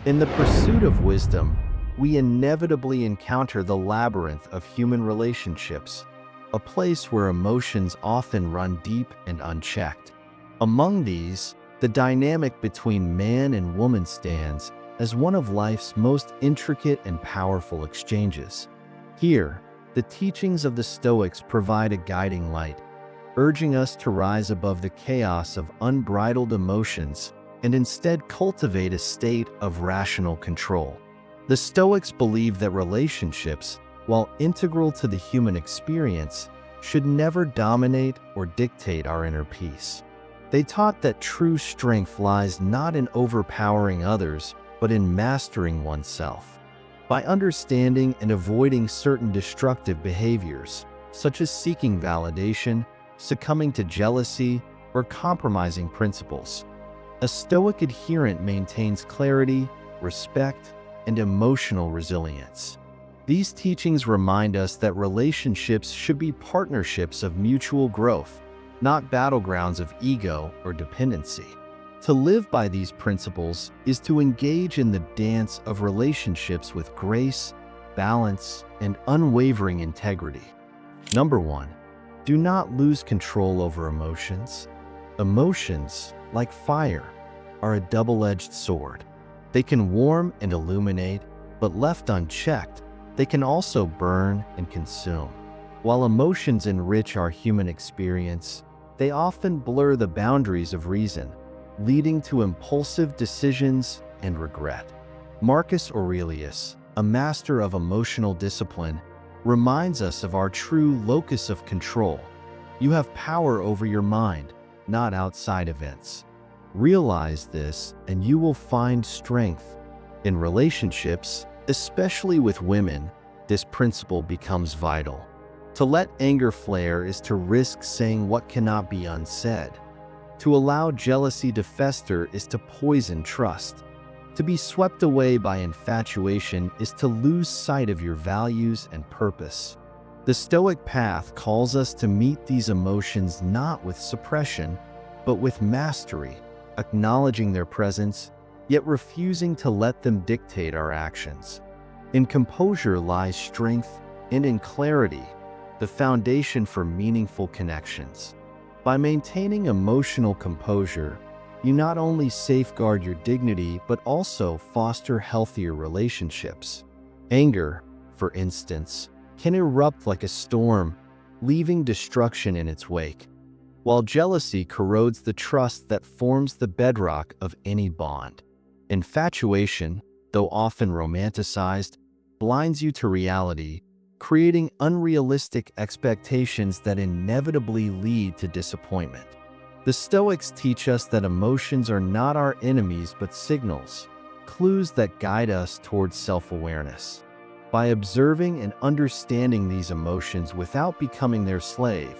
In the pursuit of wisdom, we inevitably encounter the labyrinth of human relationships, a place where emotions often run deep and unchecked. Among these, the dynamic between man and woman stands as one of life's most intricate and powerful exchanges. Here, the teachings of the Stoics provide a guiding light, urging us to rise above the chaos of unbridled emotions and instead cultivate a state of rational control. The Stoics believe that relationships, while integral to the human experience, should never dominate or dictate our inner peace. They taught that true strength lies not in overpowering others, but in mastering oneself. By understanding and avoiding certain destructive behaviors, such as seeking validation, succumbing to jealousy, or compromising principles, a Stoic adherent maintains clarity, respect, and emotional resilience. These teachings remind us that relationships should be partnerships of mutual growth, not battlegrounds of ego or dependency. To live by these principles is to engage in the dance of relationships with grace, balance, and unwavering integrity. Number 1. Do not lose control over emotions. Emotions, like fire, are a double-edged sword. They can warm and illuminate, but left unchecked, they can also burn and consume. While emotions enrich our human experience, they often blur the boundaries of reason, leading to impulsive decisions and regret. Marcus Aurelius, a master of emotional discipline, reminds us of our true locus of control. You have power over your mind, not outside events. Realize this, and you will find strength. In relationships, especially with women, this principle becomes vital. To let anger flare is to risk saying what cannot be unsaid. To allow jealousy to fester is to poison trust. To be swept away by infatuation is to lose sight of your values and purpose. The Stoic path calls us to meet these emotions not with suppression, but with mastery, acknowledging their presence, yet refusing to let them dictate our actions. In composure lies strength, and in clarity, the foundation for meaningful connections. By maintaining emotional composure, you not only safeguard your dignity but also foster healthier relationships. Anger, for instance, can erupt like a storm, leaving destruction in its wake, while jealousy corrodes the trust that forms the bedrock of any bond. Infatuation, though often romanticized, blinds you to reality, creating unrealistic expectations that inevitably lead to disappointment. The Stoics teach us that emotions are not our enemies but signals, clues that guide us towards self-awareness. By observing and understanding these emotions without becoming their slave,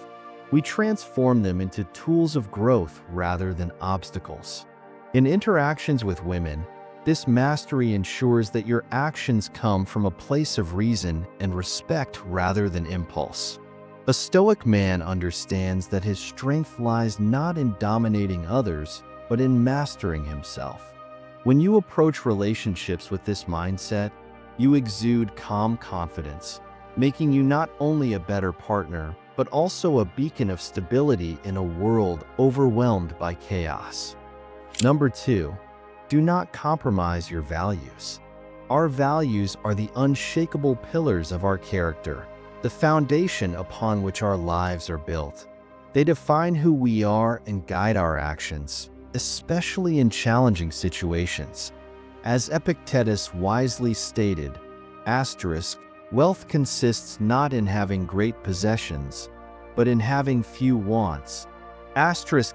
we transform them into tools of growth rather than obstacles. In interactions with women, this mastery ensures that your actions come from a place of reason and respect rather than impulse. A Stoic man understands that his strength lies not in dominating others, but in mastering himself. When you approach relationships with this mindset, you exude calm confidence, making you not only a better partner, but also a beacon of stability in a world overwhelmed by chaos. Number 2. Do not compromise your values. Our values are the unshakable pillars of our character, the foundation upon which our lives are built. They define who we are and guide our actions, especially in challenging situations. As Epictetus wisely stated, wealth consists not in having great possessions, but in having few wants.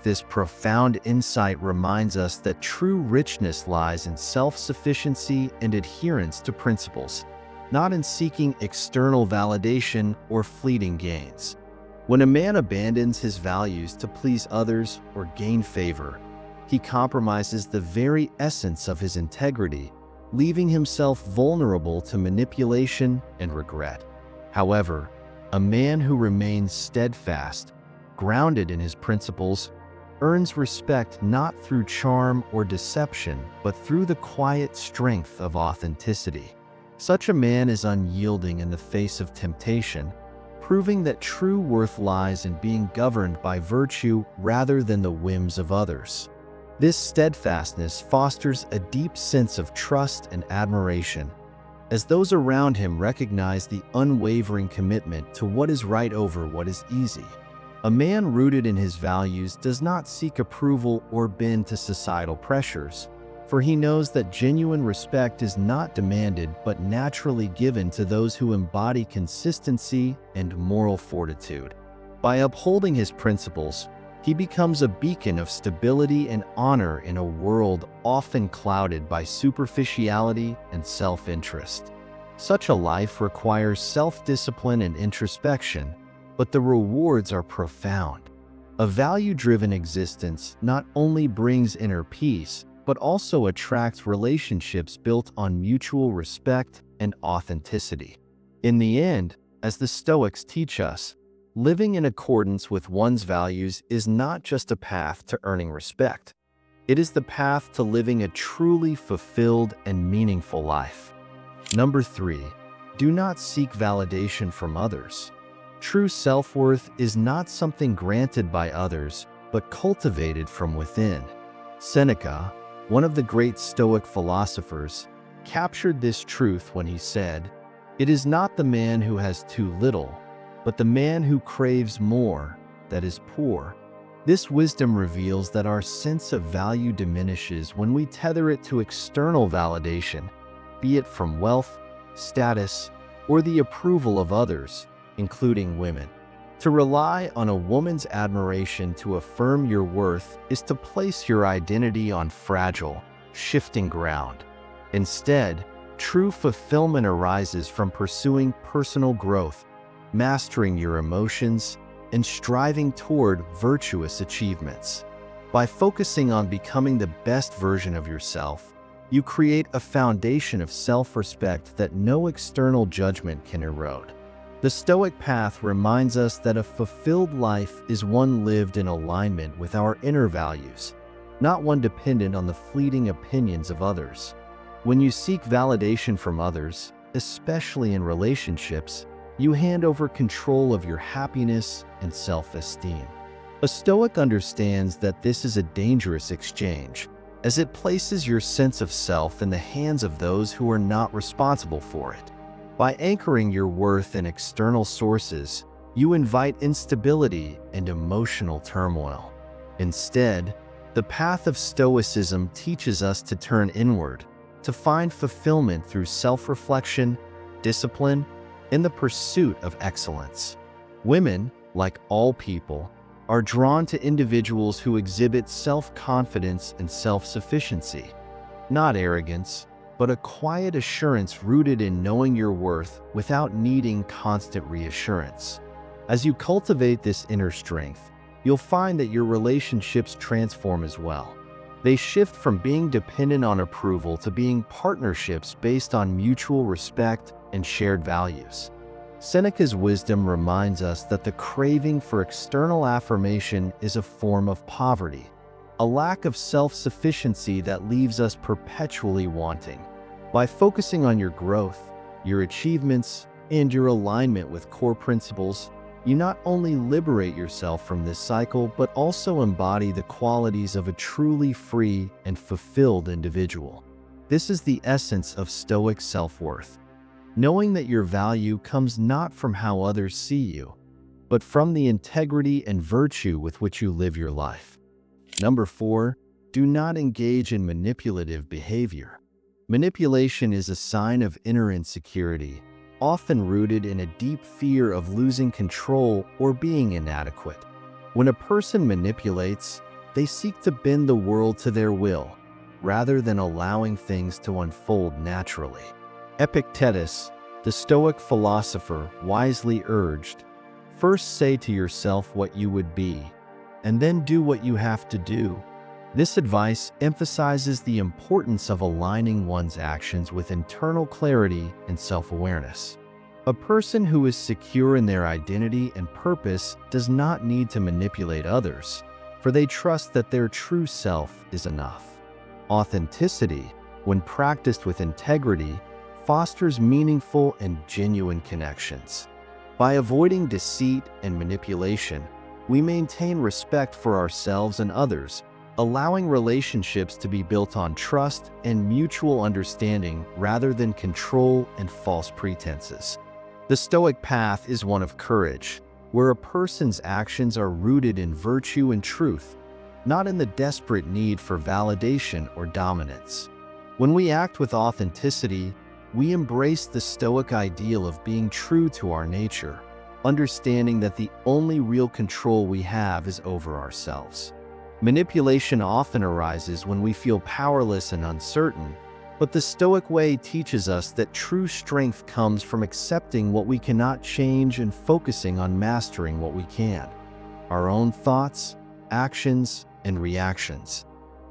This profound insight reminds us that true richness lies in self-sufficiency and adherence to principles, not in seeking external validation or fleeting gains. When a man abandons his values to please others or gain favor, he compromises the very essence of his integrity, leaving himself vulnerable to manipulation and regret. However, a man who remains steadfast, grounded in his principles, earns respect not through charm or deception, but through the quiet strength of authenticity. Such a man is unyielding in the face of temptation, proving that true worth lies in being governed by virtue rather than the whims of others. This steadfastness fosters a deep sense of trust and admiration, as those around him recognize the unwavering commitment to what is right over what is easy. A man rooted in his values does not seek approval or bend to societal pressures, for he knows that genuine respect is not demanded but naturally given to those who embody consistency and moral fortitude. By upholding his principles, he becomes a beacon of stability and honor in a world often clouded by superficiality and self-interest. Such a life requires self-discipline and introspection, but the rewards are profound. A value-driven existence not only brings inner peace, but also attracts relationships built on mutual respect and authenticity. In the end, as the Stoics teach us, living in accordance with one's values is not just a path to earning respect. It is the path to living a truly fulfilled and meaningful life. Number 3, do not seek validation from others. True self-worth is not something granted by others, but cultivated from within. Seneca, one of the great Stoic philosophers, captured this truth when he said, "It is not the man who has too little, but the man who craves more that is poor." This wisdom reveals that our sense of value diminishes when we tether it to external validation, be it from wealth, status, or the approval of others, including women. To rely on a woman's admiration to affirm your worth is to place your identity on fragile, shifting ground. Instead, true fulfillment arises from pursuing personal growth, mastering your emotions, and striving toward virtuous achievements. By focusing on becoming the best version of yourself, you create a foundation of self-respect that no external judgment can erode. The Stoic path reminds us that a fulfilled life is one lived in alignment with our inner values, not one dependent on the fleeting opinions of others. When you seek validation from others, especially in relationships, you hand over control of your happiness and self-esteem. A Stoic understands that this is a dangerous exchange, as it places your sense of self in the hands of those who are not responsible for it. By anchoring your worth in external sources, you invite instability and emotional turmoil. Instead, the path of Stoicism teaches us to turn inward, to find fulfillment through self-reflection, discipline, and the pursuit of excellence. Women, like all people, are drawn to individuals who exhibit self-confidence and self-sufficiency, not arrogance, but a quiet assurance rooted in knowing your worth without needing constant reassurance. As you cultivate this inner strength, you'll find that your relationships transform as well. They shift from being dependent on approval to being partnerships based on mutual respect and shared values. Seneca's wisdom reminds us that the craving for external affirmation is a form of poverty, a lack of self-sufficiency that leaves us perpetually wanting. By focusing on your growth, your achievements, and your alignment with core principles, you not only liberate yourself from this cycle, but also embody the qualities of a truly free and fulfilled individual. This is the essence of Stoic self-worth, knowing that your value comes not from how others see you, but from the integrity and virtue with which you live your life. Number 4, do not engage in manipulative behavior. Manipulation is a sign of inner insecurity, often rooted in a deep fear of losing control or being inadequate. When a person manipulates, they seek to bend the world to their will, rather than allowing things to unfold naturally. Epictetus, the Stoic philosopher, wisely urged, "First say to yourself what you would be, and then do what you have to do." This advice emphasizes the importance of aligning one's actions with internal clarity and self-awareness. A person who is secure in their identity and purpose does not need to manipulate others, for they trust that their true self is enough. Authenticity, when practiced with integrity, fosters meaningful and genuine connections. By avoiding deceit and manipulation, we maintain respect for ourselves and others, allowing relationships to be built on trust and mutual understanding rather than control and false pretenses. The Stoic path is one of courage, where a person's actions are rooted in virtue and truth, not in the desperate need for validation or dominance. When we act with authenticity, we embrace the Stoic ideal of being true to our nature, understanding that the only real control we have is over ourselves. Manipulation often arises when we feel powerless and uncertain, but the Stoic way teaches us that true strength comes from accepting what we cannot change and focusing on mastering what we can, our own thoughts, actions, and reactions.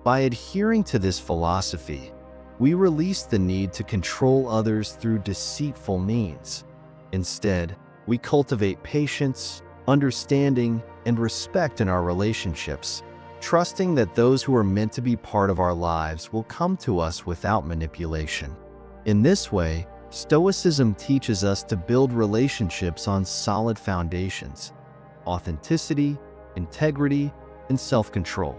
By adhering to this philosophy, we release the need to control others through deceitful means. Instead, we cultivate patience, understanding, and respect in our relationships, trusting that those who are meant to be part of our lives will come to us without manipulation. In this way, Stoicism teaches us to build relationships on solid foundations: authenticity, integrity, and self-control.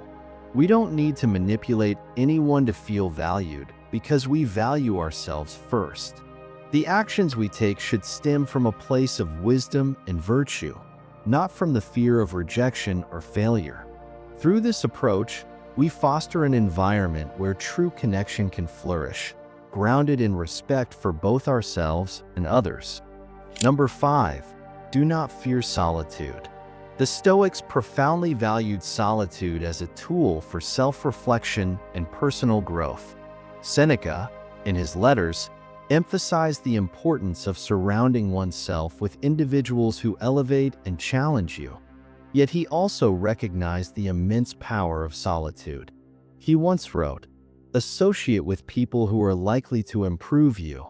We don't need to manipulate anyone to feel valued because we value ourselves first. The actions we take should stem from a place of wisdom and virtue, not from the fear of rejection or failure. Through this approach, we foster an environment where true connection can flourish, grounded in respect for both ourselves and others. Number 5, do not fear solitude. The Stoics profoundly valued solitude as a tool for self-reflection and personal growth. Seneca, in his letters, emphasized the importance of surrounding oneself with individuals who elevate and challenge you. Yet he also recognized the immense power of solitude. He once wrote, "Associate with people who are likely to improve you."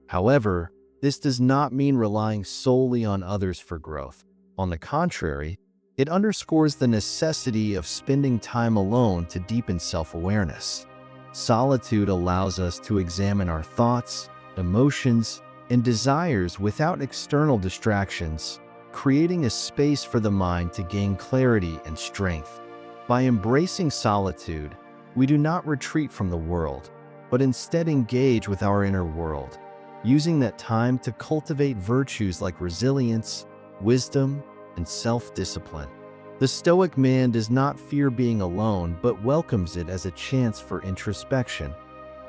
However, this does not mean relying solely on others for growth. On the contrary, it underscores the necessity of spending time alone to deepen self-awareness. Solitude allows us to examine our thoughts, emotions, and desires without external distractions, creating a space for the mind to gain clarity and strength. By embracing solitude, we do not retreat from the world, but instead engage with our inner world, using that time to cultivate virtues like resilience, wisdom, and self-discipline. The Stoic man does not fear being alone, but welcomes it as a chance for introspection,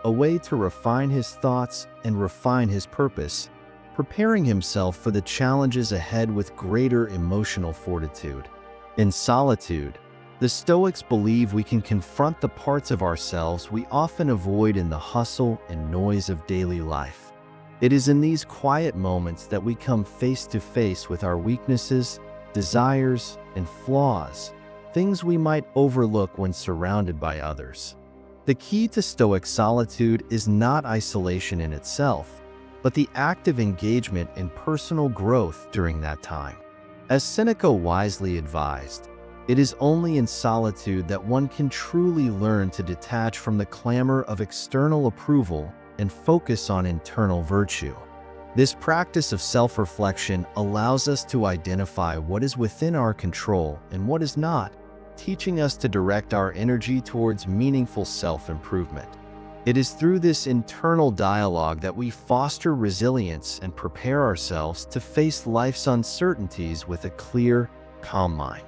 a way to refine his thoughts and refine his purpose, preparing himself for the challenges ahead with greater emotional fortitude. In solitude, the Stoics believe we can confront the parts of ourselves we often avoid in the hustle and noise of daily life. It is in these quiet moments that we come face to face with our weaknesses, desires, and flaws, things we might overlook when surrounded by others. The key to Stoic solitude is not isolation in itself, but the active engagement in personal growth during that time. As Seneca wisely advised, it is only in solitude that one can truly learn to detach from the clamor of external approval and focus on internal virtue. This practice of self-reflection allows us to identify what is within our control and what is not, teaching us to direct our energy towards meaningful self-improvement. It is through this internal dialogue that we foster resilience and prepare ourselves to face life's uncertainties with a clear, calm mind.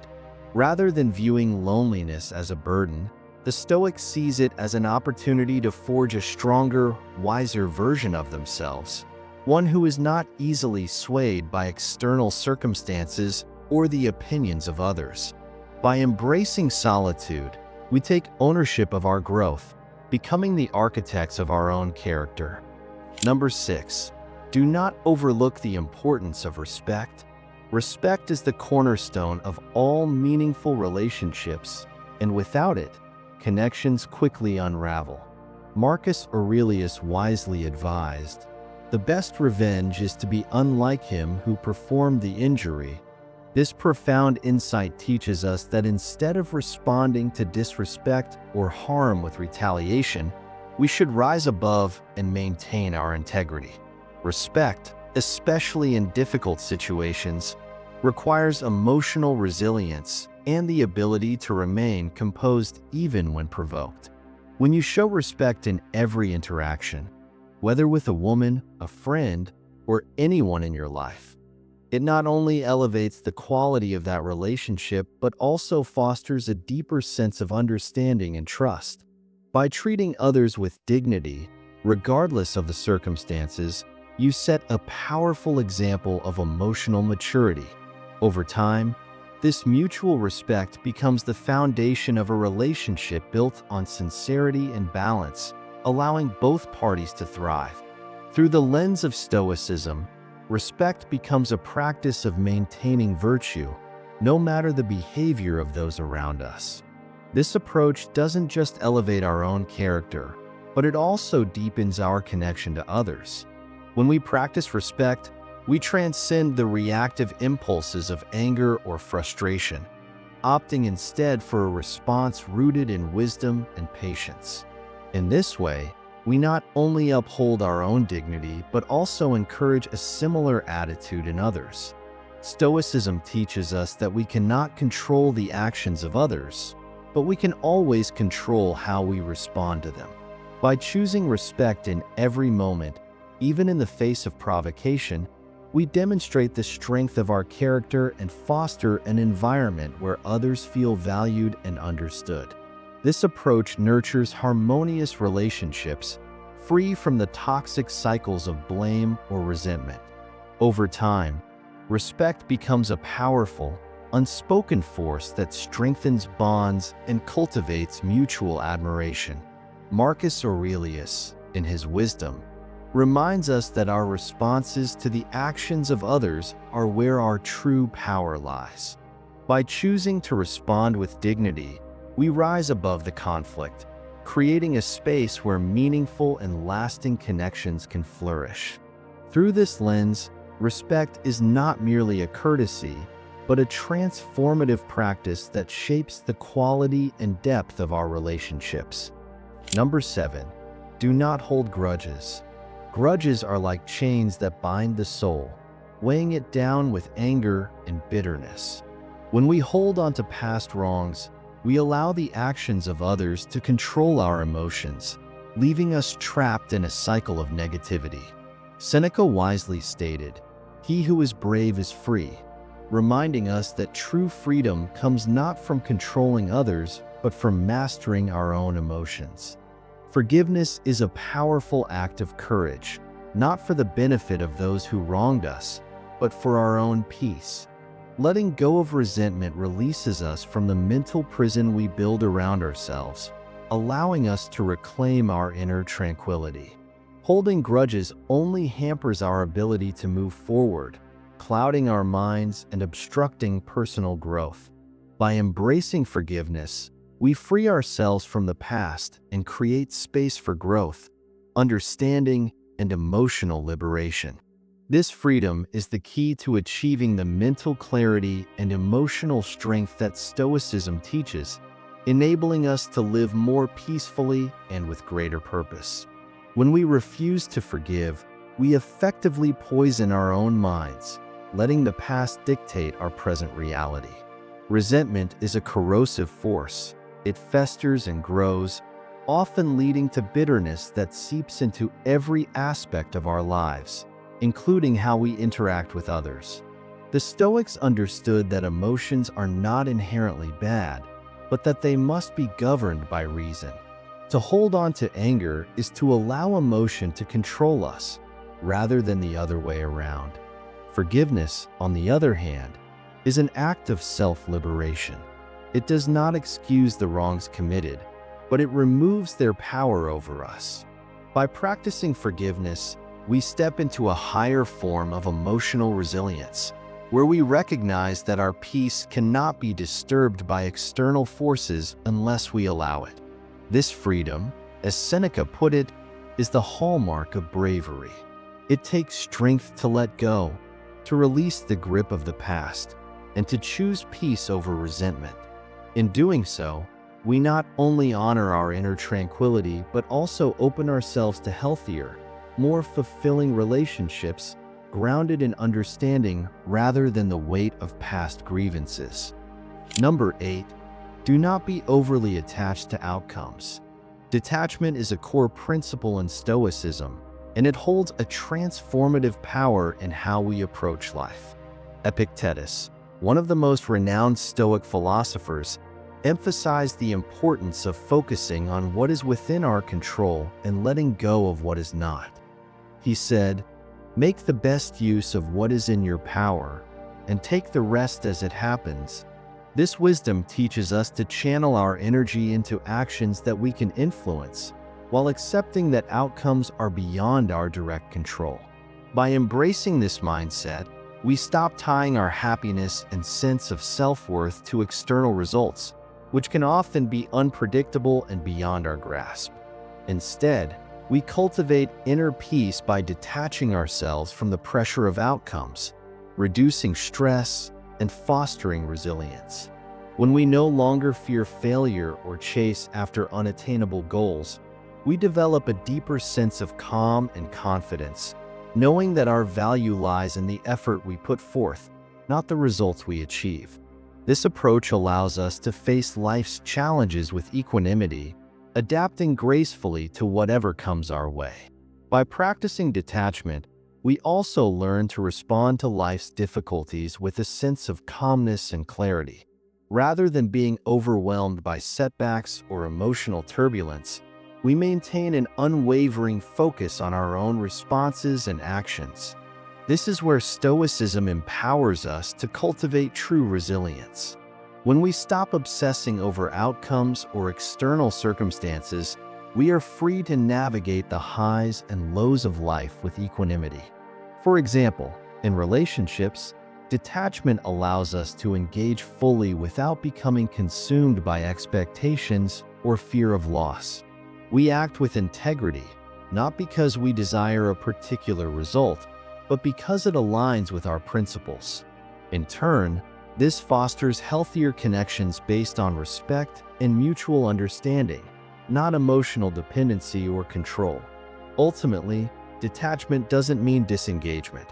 Rather than viewing loneliness as a burden, the Stoic sees it as an opportunity to forge a stronger, wiser version of themselves, one who is not easily swayed by external circumstances or the opinions of others. By embracing solitude, we take ownership of our growth, becoming the architects of our own character. Number 6, do not overlook the importance of respect. Respect is the cornerstone of all meaningful relationships, and without it, connections quickly unravel. Marcus Aurelius wisely advised, "The best revenge is to be unlike him who performed the injury." This profound insight teaches us that instead of responding to disrespect or harm with retaliation, we should rise above and maintain our integrity. Respect, especially in difficult situations, requires emotional resilience and the ability to remain composed even when provoked. When you show respect in every interaction, whether with a woman, a friend, or anyone in your life, it not only elevates the quality of that relationship, but also fosters a deeper sense of understanding and trust. By treating others with dignity, regardless of the circumstances, you set a powerful example of emotional maturity. Over time, this mutual respect becomes the foundation of a relationship built on sincerity and balance, allowing both parties to thrive. Through the lens of Stoicism, respect becomes a practice of maintaining virtue, no matter the behavior of those around us. This approach doesn't just elevate our own character, but it also deepens our connection to others. When we practice respect, we transcend the reactive impulses of anger or frustration, opting instead for a response rooted in wisdom and patience. In this way, we not only uphold our own dignity, but also encourage a similar attitude in others. Stoicism teaches us that we cannot control the actions of others, but we can always control how we respond to them. By choosing respect in every moment, even in the face of provocation, we demonstrate the strength of our character and foster an environment where others feel valued and understood. This approach nurtures harmonious relationships, free from the toxic cycles of blame or resentment. Over time, respect becomes a powerful, unspoken force that strengthens bonds and cultivates mutual admiration. Marcus Aurelius, in his wisdom, reminds us that our responses to the actions of others are where our true power lies. By choosing to respond with dignity, we rise above the conflict, creating a space where meaningful and lasting connections can flourish. Through this lens, respect is not merely a courtesy, but a transformative practice that shapes the quality and depth of our relationships. Number 7. Do not hold grudges. Grudges are like chains that bind the soul, weighing it down with anger and bitterness. When we hold on to past wrongs, we allow the actions of others to control our emotions, leaving us trapped in a cycle of negativity. Seneca wisely stated, "He who is brave is free," reminding us that true freedom comes not from controlling others, but from mastering our own emotions. Forgiveness is a powerful act of courage, not for the benefit of those who wronged us, but for our own peace. Letting go of resentment releases us from the mental prison we build around ourselves, allowing us to reclaim our inner tranquility. Holding grudges only hampers our ability to move forward, clouding our minds and obstructing personal growth. By embracing forgiveness, we free ourselves from the past and create space for growth, understanding, and emotional liberation. This freedom is the key to achieving the mental clarity and emotional strength that Stoicism teaches, enabling us to live more peacefully and with greater purpose. When we refuse to forgive, we effectively poison our own minds, letting the past dictate our present reality. Resentment is a corrosive force. It festers and grows, often leading to bitterness that seeps into every aspect of our lives, including how we interact with others. The Stoics understood that emotions are not inherently bad, but that they must be governed by reason. To hold on to anger is to allow emotion to control us, rather than the other way around. Forgiveness, on the other hand, is an act of self-liberation. It does not excuse the wrongs committed, but it removes their power over us. By practicing forgiveness, we step into a higher form of emotional resilience, where we recognize that our peace cannot be disturbed by external forces unless we allow it. This freedom, as Seneca put it, is the hallmark of bravery. It takes strength to let go, to release the grip of the past, and to choose peace over resentment. In doing so, we not only honor our inner tranquility but also open ourselves to healthier, more fulfilling relationships grounded in understanding rather than the weight of past grievances. Number 8. Do not be overly attached to outcomes. Detachment is a core principle in Stoicism, and it holds a transformative power in how we approach life. Epictetus, one of the most renowned Stoic philosophers, emphasized the importance of focusing on what is within our control and letting go of what is not. He said, "Make the best use of what is in your power, and take the rest as it happens." This wisdom teaches us to channel our energy into actions that we can influence, while accepting that outcomes are beyond our direct control. By embracing this mindset, we stop tying our happiness and sense of self-worth to external results, which can often be unpredictable and beyond our grasp. Instead, we cultivate inner peace by detaching ourselves from the pressure of outcomes, reducing stress, and fostering resilience. When we no longer fear failure or chase after unattainable goals, we develop a deeper sense of calm and confidence, knowing that our value lies in the effort we put forth, not the results we achieve. This approach allows us to face life's challenges with equanimity, adapting gracefully to whatever comes our way. By practicing detachment, we also learn to respond to life's difficulties with a sense of calmness and clarity. Rather than being overwhelmed by setbacks or emotional turbulence, we maintain an unwavering focus on our own responses and actions. This is where Stoicism empowers us to cultivate true resilience. When we stop obsessing over outcomes or external circumstances, we are free to navigate the highs and lows of life with equanimity. For example, in relationships, detachment allows us to engage fully without becoming consumed by expectations or fear of loss. We act with integrity, not because we desire a particular result, but because it aligns with our principles. In turn, this fosters healthier connections based on respect and mutual understanding, not emotional dependency or control. Ultimately, detachment doesn't mean disengagement.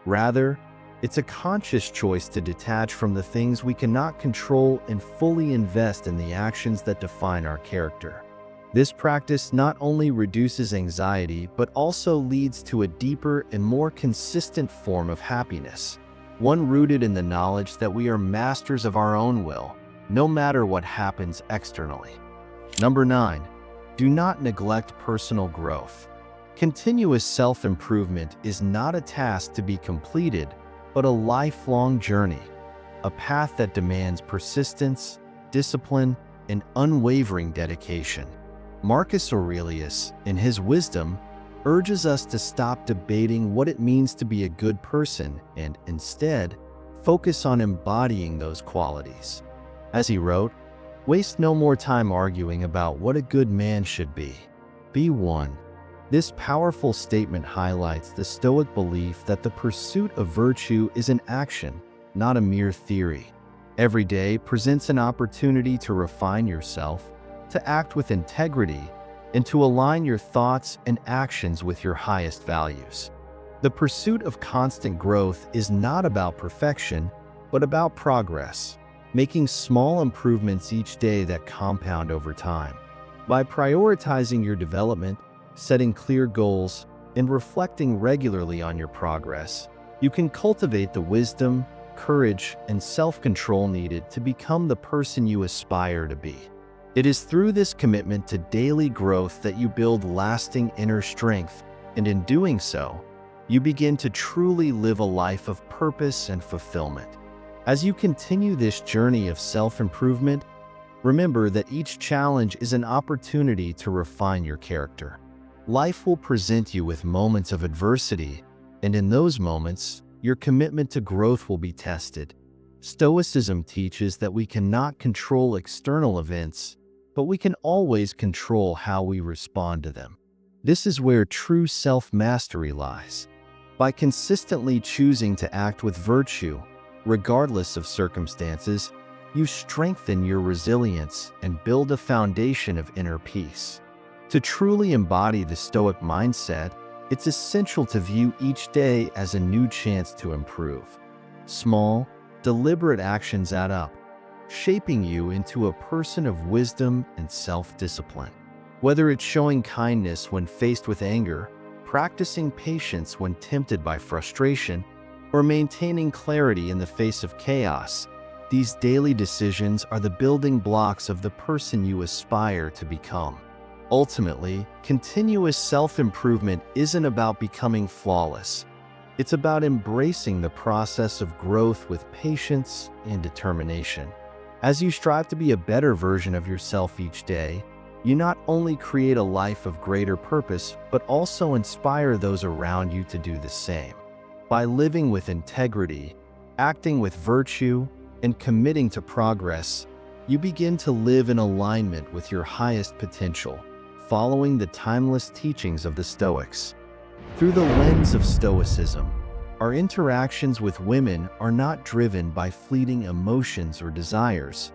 Rather, it's a conscious choice to detach from the things we cannot control and fully invest in the actions that define our character. This practice not only reduces anxiety, but also leads to a deeper and more consistent form of happiness, one rooted in the knowledge that we are masters of our own will, no matter what happens externally. Number 9. Do not neglect personal growth. Continuous self-improvement is not a task to be completed, but a lifelong journey, a path that demands persistence, discipline, and unwavering dedication. Marcus Aurelius, in his wisdom, urges us to stop debating what it means to be a good person and, instead, focus on embodying those qualities. As he wrote, "Waste no more time arguing about what a good man should be. Be one." This powerful statement highlights the Stoic belief that the pursuit of virtue is an action, not a mere theory. Every day presents an opportunity to refine yourself, to act with integrity, and to align your thoughts and actions with your highest values. The pursuit of constant growth is not about perfection, but about progress, making small improvements each day that compound over time. By prioritizing your development, setting clear goals, and reflecting regularly on your progress, you can cultivate the wisdom, courage, and self-control needed to become the person you aspire to be. It is through this commitment to daily growth that you build lasting inner strength, and in doing so, you begin to truly live a life of purpose and fulfillment. As you continue this journey of self-improvement, remember that each challenge is an opportunity to refine your character. Life will present you with moments of adversity, and in those moments, your commitment to growth will be tested. Stoicism teaches that we cannot control external events, but we can always control how we respond to them. This is where true self-mastery lies. By consistently choosing to act with virtue, Regardless of circumstances, you strengthen your resilience and build a foundation of inner peace. To truly embody the Stoic mindset, it's essential to view each day as a new chance to improve. Small, deliberate actions add up, shaping you into a person of wisdom and self-discipline. Whether it's showing kindness when faced with anger, practicing patience when tempted by frustration, or maintaining clarity in the face of chaos, these daily decisions are the building blocks of the person you aspire to become. Ultimately, continuous self-improvement isn't about becoming flawless. It's about embracing the process of growth with patience and determination. As you strive to be a better version of yourself each day, you not only create a life of greater purpose, but also inspire those around you to do the same. By living with integrity, acting with virtue, and committing to progress, you begin to live in alignment with your highest potential, following the timeless teachings of the Stoics. Through the lens of Stoicism, our interactions with women are not driven by fleeting emotions or desires,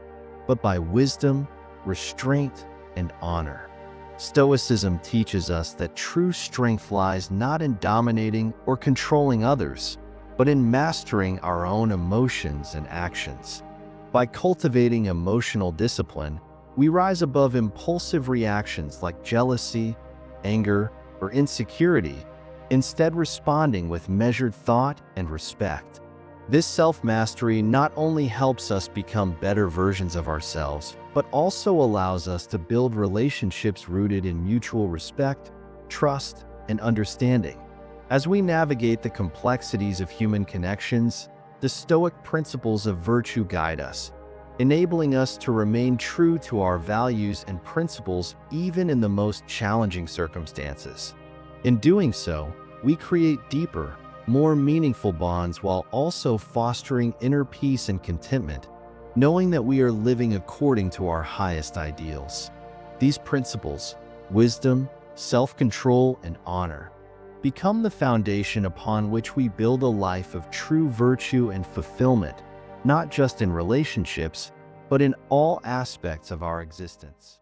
but by wisdom, restraint, and honor. Stoicism teaches us that true strength lies not in dominating or controlling others, but in mastering our own emotions and actions. By cultivating emotional discipline, we rise above impulsive reactions like jealousy, anger, or insecurity, instead responding with measured thought and respect. This self-mastery not only helps us become better versions of ourselves, but also allows us to build relationships rooted in mutual respect, trust, and understanding. As we navigate the complexities of human connections, the Stoic principles of virtue guide us, enabling us to remain true to our values and principles even in the most challenging circumstances. In doing so, we create deeper, more meaningful bonds while also fostering inner peace and contentment, knowing that we are living according to our highest ideals. These principles, wisdom, self-control, and honor, become the foundation upon which we build a life of true virtue and fulfillment, not just in relationships, but in all aspects of our existence.